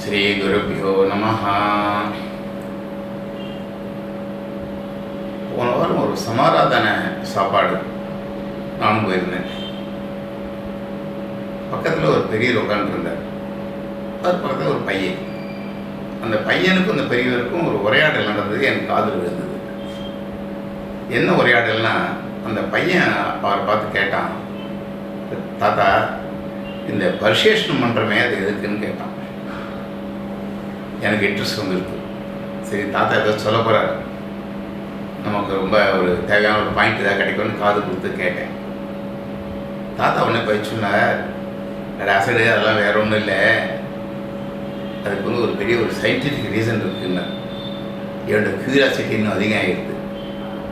ஸ்ரீ குருபியோ நமஹ. போன வாரம் ஒரு சமாராதன சாப்பாடு நானும் போயிருந்தேன். பக்கத்தில் ஒரு பெரியவர் உட்காந்துருந்தார். அது பக்கத்தில் ஒரு பையன். அந்த பையனுக்கும் அந்த பெரியவருக்கும் ஒரு உரையாடல் நடந்தது. எனக்கு காதில் விழுந்தது. என்ன உரையாடல்னா, அந்த பையன் அவரை பார்த்து கேட்டான், தாத்தா இந்த பர்சேஷன் பண்ணுறமே அது எதுக்குன்னு கேட்டான். எனக்கு இன்ட்ரெஸ்ட் வந்துருக்கு. சரி, தாத்தா ஏதோ சொல்ல போகிறார், நமக்கு ரொம்ப ஒரு தேவையான ஒரு பாயிண்ட் ஏதாவது கிடைக்கும்னு காது கொடுத்து கேட்டேன். தாத்தா உடனே போய் சொன்னார், ஆசிடு அதெல்லாம் வேற ஒன்றும் இல்லை, அதுக்கு வந்து ஒரு பெரிய ஒரு சயின்டிஃபிக் ரீசன் இருக்குன்னு. என்னோட க்யூரியாசிட்டி இன்னும் அதிகம் ஆகிடுது.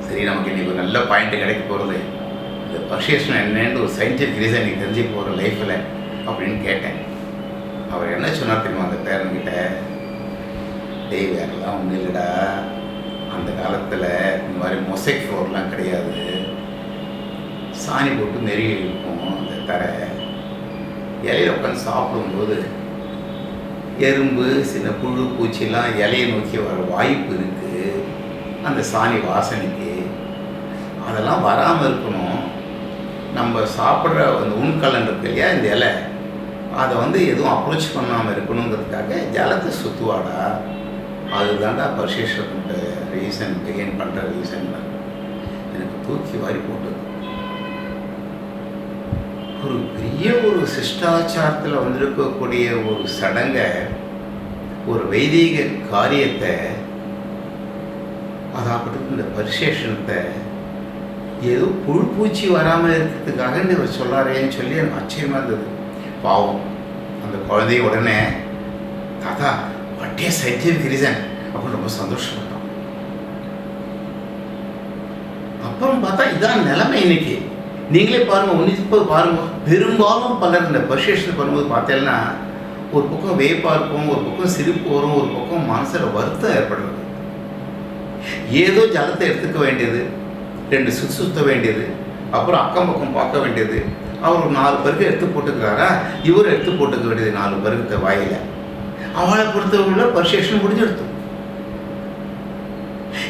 சரி, நமக்கு இன்றைக்கி ஒரு நல்ல பாயிண்ட்டு கிடைக்க போகிறது, இந்த பர்சேஷன் என்னன்னு ஒரு சயின்டிஃபிக் ரீசன் இன்றைக்கி தெரிஞ்சு போகிற லைஃப்பில் அப்படின்னு கேட்டேன். அவர் என்ன சொன்னார் தெரியுமா அந்த பேரன்கிட்ட, டேய் வேறெல்லாம் ஒன்றும் இல்லைடா, அந்த காலத்தில் இந்த மாதிரி மொசைக் ஃப்ளோர்லாம் கிடையாது, சாணி போட்டு நெருகி இருக்கும் அந்த தரை, இலையில் உட்காந்து சாப்பிடும்போது எறும்பு சின்ன புழு பூச்சிலாம் இலையை நோக்கி வர வாய்ப்பு இருக்குது, அந்த சாணி வாசனைக்கு. அதெல்லாம் வராமல் இருக்கணும், நம்ம சாப்பிட்ற அந்த உண்கலன் இருக்கு இல்லையா, இந்த இலை, அதை வந்து எதுவும் அப்ரோச் பண்ணாமல் இருக்கணுங்கிறதுக்காக ஜலத்தை சுற்றுவாடா, அதுதான்டா பர்சேஷனுக்கு ரீசன், பிகெயின் பண்ணுற ரீசன். எனக்கு தூக்கி வாரி போட்டது. ஒரு பெரிய ஒரு சிஷ்டாச்சாரத்தில் வந்திருக்கக்கூடிய ஒரு சடங்கை, ஒரு வைதீக காரியத்தை, அதாவது இந்த பர்சேஷனத்தை ஏதோ புழு பூச்சி வராமல் இருக்கிறதுக்காக இவர் சொல்லாரேன்னு சொல்லி எனக்கு ஆச்சரியமாக இருந்தது. பாவம் அந்த குழந்தைய உடனே, தாத்தா வட்டிய சயின்டிஃபிக் ரீசன் அப்படின்னு ரொம்ப சந்தோஷப்பட்டான். அப்புறம் பார்த்தா இதான் நிலைமை. இன்னைக்கு நீங்களே பாருங்கள், உன்னிப்பு பாருங்கள், பெரும்பாலும் பலர் இந்த பர்சேஷன் பண்ணும்போது பார்த்தேன்னா ஒரு பக்கம் வேப்பாக இருக்கும், ஒரு பக்கம் சிரிப்பு வரும், ஒரு பக்கம் மனசில் வருத்தம் ஏற்படுறது. ஏதோ ஜலத்தை எடுத்துக்க வேண்டியது, 2 சுத்த வேண்டியது, அப்புறம் அக்கம் பக்கம் பார்க்க வேண்டியது. அவர் ஒரு 4 பேருக்கு எடுத்து போட்டுக்கிறாரா, இவர் எடுத்து போட்டுக்க வேண்டியது 4 பேருக்கு வாயில். அவளை பொறுத்தவரை பர்சேஷன் முடிஞ்செடுத்தோம்.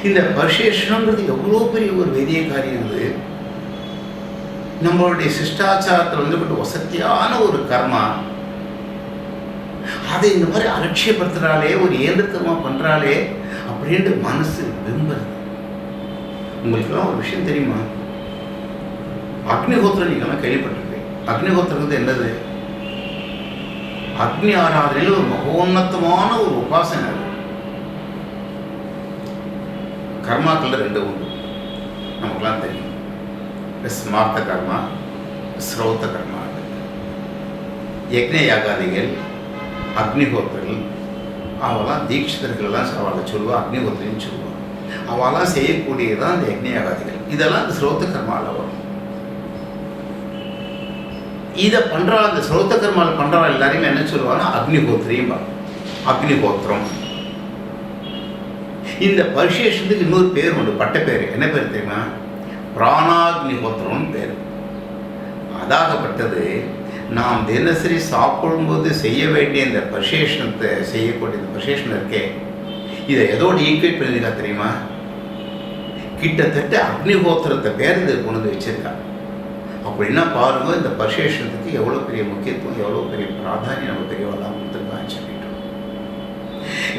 இந்த பர்சேஷனுங்கிறது எவ்வளோ பெரிய ஒரு வைத்திய காரியம். அது நம்மளுடைய சிஷ்டாச்சாரத்தில் வந்துவிட்டு வசதியான ஒரு கர்மா. அதை இந்த மாதிரி அலட்சியப்படுத்துகிறாளே, ஒரு இயந்திரத்தமாக பண்ணுறாளே அப்படின்ட்டு மனசு விரும்புறது. உங்களுக்கெல்லாம் ஒரு விஷயம் தெரியுமா, அக்னிஹோத்திரம் நீங்கள்லாம் கேள்விப்பட்டிருக்கேன். அக்னிஹோத்திரம் என்னது? அக்னி ஆராதனையில் ஒரு மகோன்னதமான ஒரு உபாசனை. அது கர்மாக்கள் 2 உண்டு, நமக்குலாம் தெரியும். ஸ்மார்த்த கர்மா, ஸ்ரௌத்த கர்மா. யக்ஞ யாகாதிகள், அக்னிஹோத்திரங்கள், அவெல்லாம் தீட்சிதர்கள்லாம் அவளை சொல்லுவா, அக்னிஹோத்திரின்னு சொல்லுவாள். அவெல்லாம் செய்யக்கூடியதான் இந்த யக்ஞ யாகாதிகள். இதெல்லாம் இந்த ஸ்ரோத்த கர்மாவில் வரும். இதை பண்ணுறா, அந்த ஸ்ரோத்த கர்மாவில் பண்ணுறா எல்லாரையுமே என்ன சொல்லுவாங்கன்னா அக்னிஹோத்திரியும், அக்னிஹோத்திரம். இந்த பர்சேஷனுக்கு இன்னொரு பேர் உண்டு, பட்ட பேர். என்ன பேர் தெரியுமா? பிராணாக்னிஹோத்திரம்னு பேர். அதாகப்பட்டது நாம் தினசரி சாப்பிடும்போது செய்ய வேண்டிய இந்த பர்சேஷனத்தை செய்யக்கூடிய இந்த பர்சேஷன் இருக்கே, இதை எதோடு ஈக்குவேட் பண்ணியிருக்கா தெரியுமா? கிட்டத்தட்ட அக்னிஹோத்திரத்தை பேர் இதை கொண்டு வந்து வச்சிருக்கா. அப்படின்னா பாருங்கள், இந்த பர்சேஷனத்துக்கு எவ்வளோ பெரிய முக்கியத்துவம், எவ்வளோ பெரிய பிராதானியம் நம்ம பெரியவெல்லாம் கொடுத்துருக்கான்னு சொல்லிட்டோம்.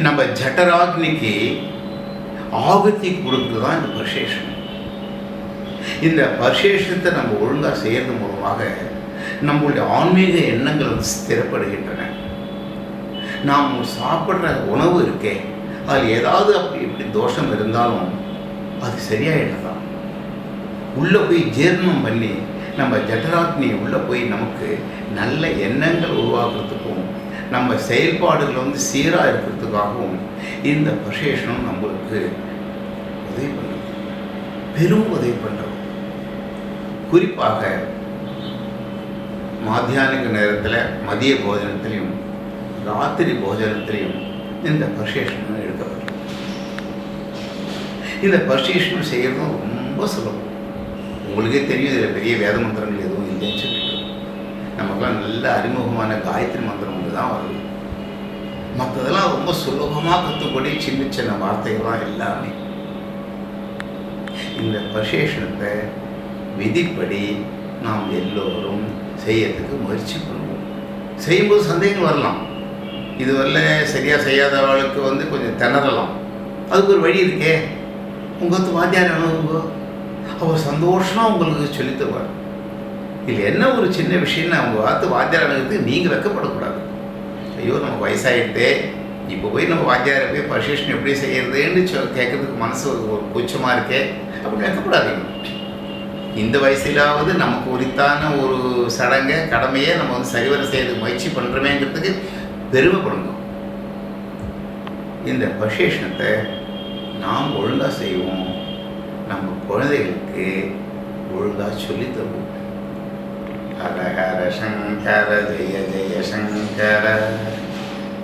நம்ம ஜட்டராக்னிக்கு ஆகுத்தி கொடுக்குறது தான் இந்த பர்சேஷன். இந்த பர்சேஷத்தை நம்ம ஒழுங்காக செய்கிறது மூலமாக நம்மளுடைய ஆன்மீக எண்ணங்கள் வந்து ஸ்திரப்படுகின்றன. நாம் சாப்பிட்ற உணவு இருக்கே, அதில் ஏதாவது அப்படி இப்படி தோஷம் இருந்தாலும் அது சரியாயிடலாம். உள்ளே போய் ஜீரணம் பண்ணி நம்ம ஜட்டராக்னி உள்ளே போய் நமக்கு நல்ல எண்ணங்கள் உருவாக்குறதுக்கும், நம்ம செயல்பாடுகள் வந்து சீராக இருக்கிறதுக்காகவும் இந்த பர்சேஷனும் நம்மளுக்கு உதவி பண்ணுறது, பெரும் உதவி பண்ணுறது. குறிப்பாக மத்தியானிக நேரத்தில், மதிய போஜனத்திலையும் ராத்திரி போஜனத்திலையும் இந்த பர்சேஷன் எடுக்கப்பட்டது. இந்த பர்சேஷன் செய்கிறதும் ரொம்ப சுலபம். உங்களுக்கே தெரியும், இதில் பெரிய வேத மந்திரங்கள் எதுவும் இல்லைன்னு சொல்லிட்டு நமக்குலாம் நல்ல அறிமுகமான காயத்ரி மந்திரம் ஒன்று தான் வருது. மற்றதெல்லாம் ரொம்ப சுலபமாக கற்றுக்கூடிய சின்ன சின்ன வார்த்தைகள்லாம் எல்லாமே. இந்த பசேஷனத்தை விதிப்படி நாம் எல்லோரும் செய்யறதுக்கு முயற்சி பண்ணுவோம். செய்யும்போது சந்தேகம் வரலாம், இதுவரை சரியாக செய்யாதவளுக்கு கொஞ்சம் திணறலாம். அதுக்கு ஒரு வழி இருக்கே. உங்கள் வாத்தியார் அனுபவங்கோ அவர் சந்தோஷமாக உங்களுக்கு சொல்லித் தருவார். இதில் என்ன ஒரு சின்ன விஷயம்னு அவங்க வாத்தியார் அனுபவத்துக்கு நீங்கள் வெக்கப்படக்கூடாது. ஐயோ நம்ம வயசாகிட்டே இப்போ போய் நம்ம வாத்தியாரை போய் பரிசேஷன் எப்படி செய்யறதுன்னு கேட்கறதுக்கு மனசு ஒரு கூச்சமாக இருக்கே, அப்படி வெக்கப்படாதீங்க. இந்த வயசிலாவது நமக்கு உரித்தான ஒரு சடங்கை கடமையை நம்ம சரிவர செய்யறதுக்கு முயற்சி பண்ணுறோமேங்கிறதுக்கு பெருமைப்படணும். இந்த பசேஷனத்தை நாம் ஒழுங்காக செய்வோம், நம்ம குழந்தைகளுக்கு ஒழுங்காக சொல்லி தருவோம். ஹர ஹர சங்கர ஜெய ஜெய சங்கர,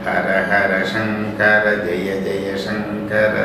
ஹர ஹர சங்கர ஜெய ஜெய சங்கர.